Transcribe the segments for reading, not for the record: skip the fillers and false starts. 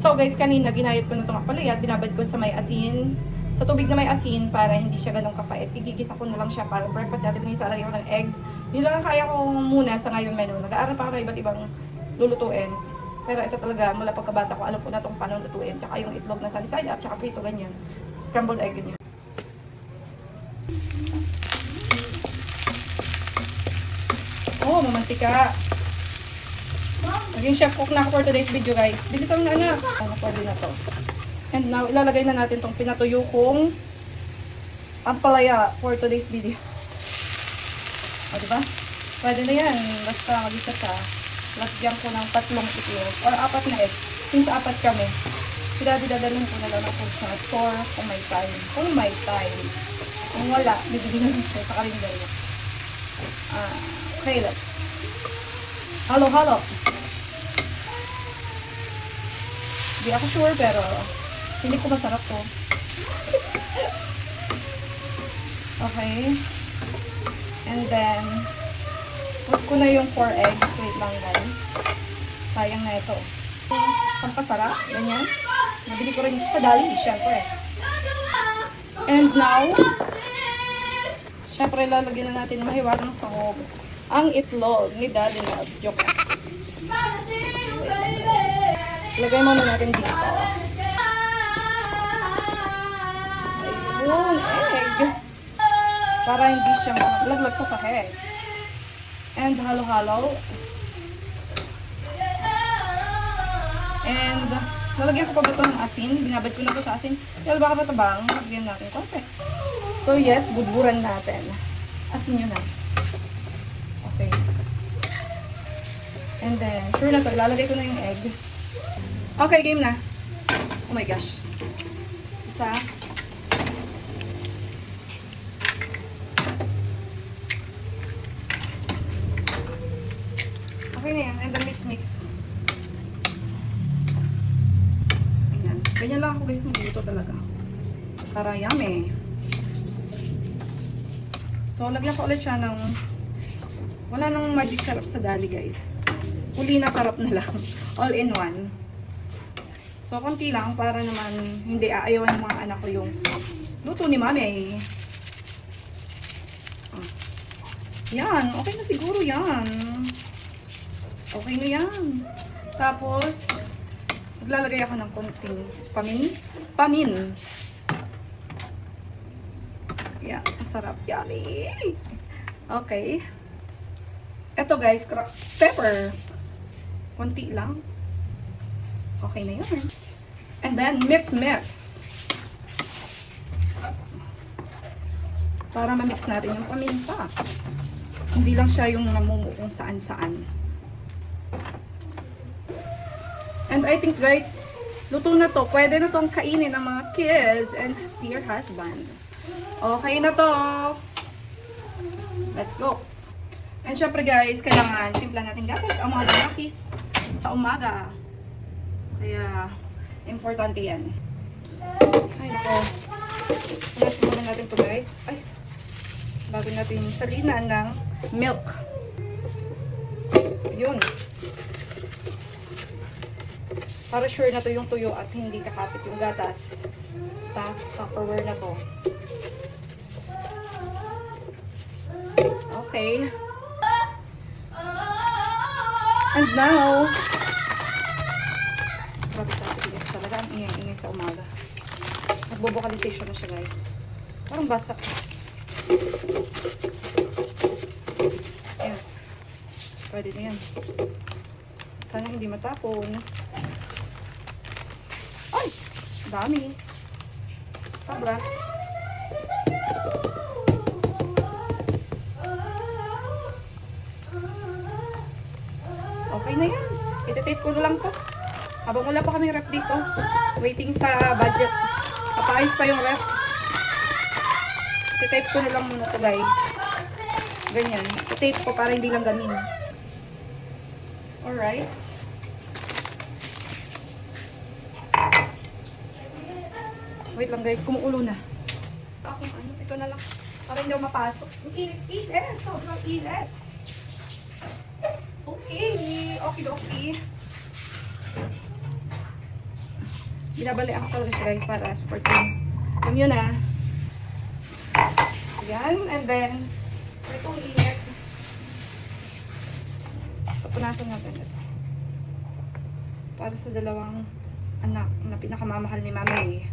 So guys, kanina ginayat ko na itong apalayat, binabad ko sa may asin, sa tubig na may asin para hindi siya ganun kapait. Igigisa ko na lang siya para breakfast natin. Minsan lagyan ko ng egg. Yun lang ang kaya ko muna sa ngayon menu. Nag-aaral pa ako iba't ibang lulutuin. Pero ito talaga, mula pagkabata ko, alam ko na itong paano lutuin. Tsaka yung itlog na side up, tsaka prito, ganyan. Scrambled egg, ganyan. Oh, mamantika. Naging chef cook na ako for today's video, guys. Bilisan na anak. Ano, pwede na to. And now, ilalagay na natin tong pinatuyo kong ampalaya for today's video. O, diba? Pwede na yan. Basta mag-isa siya. Lagyan ko ng 3 itlog. Or 4 na egg. Since 4 kami. Dadalhin ko na lang ako sa store kung may time. Kung may time. Kung wala, bibigyan na siya sa kalendaryo. Okay, let's. Halo. Hindi ako sure pero hindi ko masarap to. Okay. And then, put ko na yung 4 eggs. Wait lang guys. Sayang na ito. Pampasarap. Ganyan. Nabili ko rin sa Dali, syempre. And now, syempre lalagyan na natin mahiwagang sahog ang itlog ni Daddy Love. Joke. Lagay muna natin dito. Ayun, egg. Para hindi siya malaglag sa sahig. And halo-halo. And lalagyan ko pa ba ito ng asin? Binabad ko na ito sa asin. Kaya baka matabang, lagyan natin konti. So yes, budburan natin. Asin yun na. Okay. And then, sure na ito. Lalagay ko na yung egg. Okay, game na. Oh my gosh. Isa. Okay na yan. And then mix. Ayan. Ganyan lang ako guys magluto talaga. Para yummy. So, lagyan ko ulit siya ng wala nang magic sarap sa Dali guys. Uli na sarap na lang. All in one. So, konti lang para naman hindi aayawan ng mga anak ko yung luto ni Mami. Yan. Okay na siguro yan. Okay na yan. Tapos, maglalagay ako ng konting pamin. Yan. Sarap. Yummy. Okay. Ito guys, pepper. Konti lang. Okay na yun. And then, mix. Para ma-mix natin yung paminta. Hindi lang siya yung namumu kung saan-saan. And I think guys, luto na to. Pwede na tong kainin ng mga kids and dear husband. Okay na to. Let's go. And syempre guys, kailangan timpla natin gatas ang mga donakis sa umaga. Kaya, importante yan. Ay, nako. Palasin muna natin to guys. Ay, bago natin salina ng milk. Yun. Para sure na to yung tuyo at hindi kakapit yung gatas sa Tupperware na to. Okay. And now, talaga ang ingay sa umaga. Nagbo-vocalization na siya guys. Parang basak. Ayan. Pwede na yan. Sana hindi matapon. Ay! Dami. Sobra. Okay na yan. Iti-tape ko na lang to. Habang wala pa kami ref dito. Waiting sa budget. Papaayos pa yung ref. Iti-tape ko na lang muna to guys. Ganyan. Iti-tape ko para hindi lang gamin. Alright. Wait lang guys. Kumuulo na. Ito na lang. Para hindi ako mapasok. Init. Sobrang init. Okay. Okay. Binabali ako talaga siya guys para super clean. Alam yun na. Yan. And then, itong init. So, punasan natin ito. Para sa dalawang anak na pinakamamahal ni Mama eh.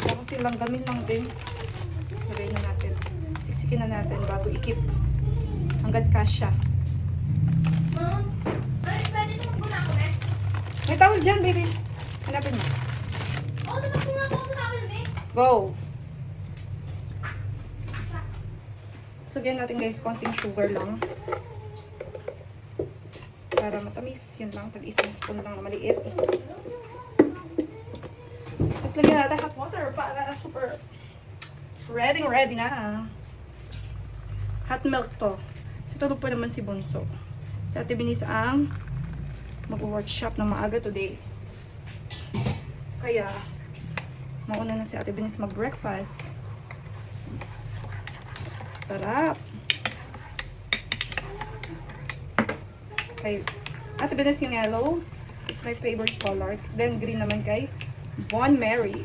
Tapos silang gamin lang din. Lagay na natin. Siksikin na natin bago ikip. Hanggang kasya. Mom, ay, pwede naman po na ako eh. May towel dyan, baby. Hanapin mo. Oo, nagpo nga po ako sa towel, eh. Go! Lagyan natin guys, konting sugar lang. Para matamis. Yun lang, tag-isang spoon lang na maliit. Tapos lagyan natin hot water para super ready na. Hot milk to. Kasi tulog pa naman si Bunso. Si Ate Binis ang mag-workshop ng maaga today. Kaya, mauna na si Ate Binis mag-breakfast. Sarap. Kay Ate Binis yung yellow. It's my favorite color. Then green naman kay Bon Mary.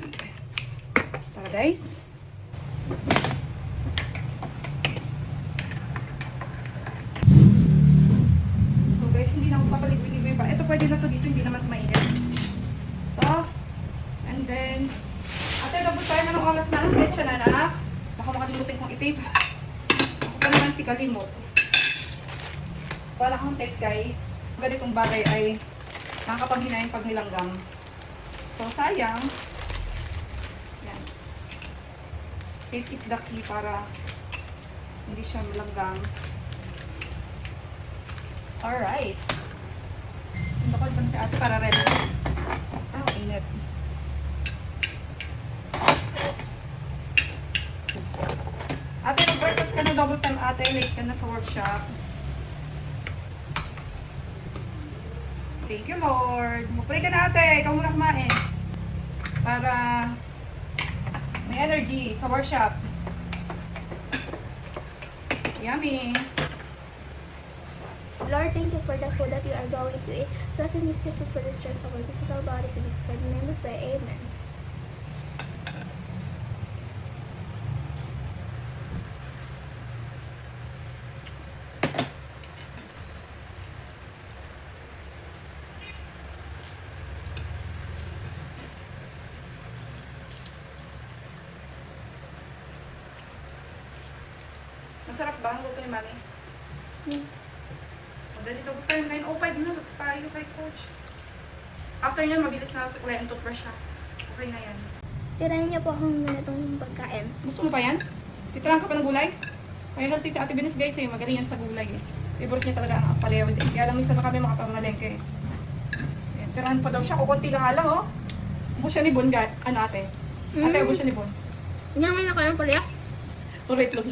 Tara guys. So guys, hindi na ako papaligoy-ligoy pa. Ito pwede na to dito, hindi naman mainit. Ito. And then, ate, labot tayo na ng oras na ang petsa na anak. Baka makalimutin kong i-tape. Ako pa naman si Kalimot. Wala akong tape guys. Ganitong bagay ay nakakapanghinayin pag nilanggang. So sayang. Yan. Tape is the key para hindi siya malanggang. Alright. Punta ko lang si ate para ready. Ah, init. Ate, nag-breakfast ka na double time ate. Late ka na sa workshop. Thank you, Lord. Mag-pray ka na ate. Ikaw muna kumain. Para may energy sa workshop. Yummy. Lord, thank you for the food that we are going to eat. Bless and use Christ for the strength of our physical bodies and this for the name we pray. Amen. Masarap ba ang luto ni Mami? Dali daw tayo, 9:05 na tayo kay coach. After nyan, mabilis na ulit ang toothbrush siya. Okay na yan. Tirahin niyo po akong muna itong pagkain. Gusto mo pa yan? Titirahan ka pa ng gulay? May healthy si Ate Binis guys eh. Magaling yan sa gulay eh. Favorite niya talaga ang apalew. Kaya lang minsan na kami makapamalengke eh. Ayan, tirahan pa daw siya. Kukunti na nga lang oh. Ubus siya ni Bon. Ano ate? Ate, ubus siya ni Bon. Hindi naman ako ng paliyak. Alright, lang.